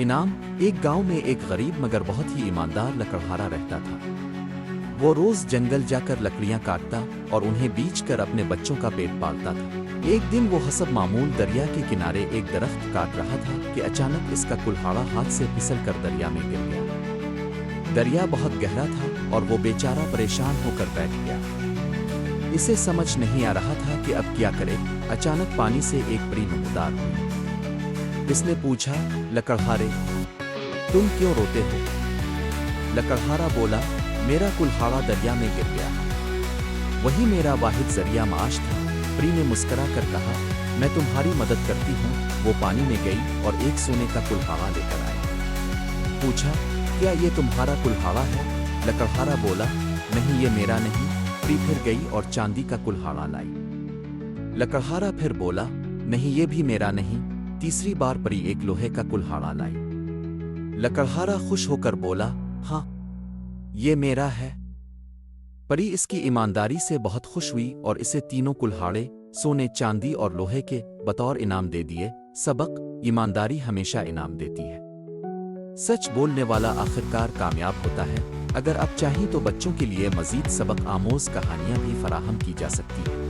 इनाम। एक गांव में एक गरीब मगर बहुत ही ईमानदार लकड़हारा रहता था। वो रोज जंगल जाकर लकड़ियां काटता और उन्हें बेच कर अपने बच्चों का पेट पालता था। एक दिन वो हसब मामूल दरिया के किनारे एक दरख्त काट रहा था कि अचानक इसका कुल्हाड़ा हाथ से फिसल कर दरिया में गिर गया। दरिया बहुत गहरा था और वो बेचारा परेशान होकर बैठ गया। इसे समझ नहीं आ रहा था कि अब क्या करे। अचानक पानी से एक परी नमूदार हुई। इसने पूछा, लकड़हारे, तुम क्यों रोते हो? लकड़हारा बोला, मेरा कुल्हाड़ा दरिया में गिर गया। वही मेरा वाहिद जरिया माश था। परी ने मुस्करा कर कहा, मैं तुम्हारी मदद करती हूँ। वो पानी में गई और एक सोने का कुल्हाड़ा लेकर आई। पूछा, क्या ये तुम्हारा कुल्हाड़ा है? लकड़हारा बोला, नहीं, ये मेरा नहीं। परी फिर गई और चांदी का कुल्हाड़ा लाई। लकड़हारा फिर बोला, नहीं, ये भी मेरा नहीं। तीसरी बार परी एक लोहे का कुल्हाड़ा लाई। लकड़हारा खुश होकर बोला, हाँ, ये मेरा है। परी इसकी ईमानदारी से बहुत खुश हुई और इसे तीनों कुल्हाड़े सोने, चांदी और लोहे के बतौर इनाम दे दिए। सबक, ईमानदारी हमेशा इनाम देती है। सच बोलने वाला आखिरकार कामयाब होता है। अगर आप चाहें तो बच्चों के लिए मजीद सबक आमोज कहानियां भी फराहम की जा सकती हैं।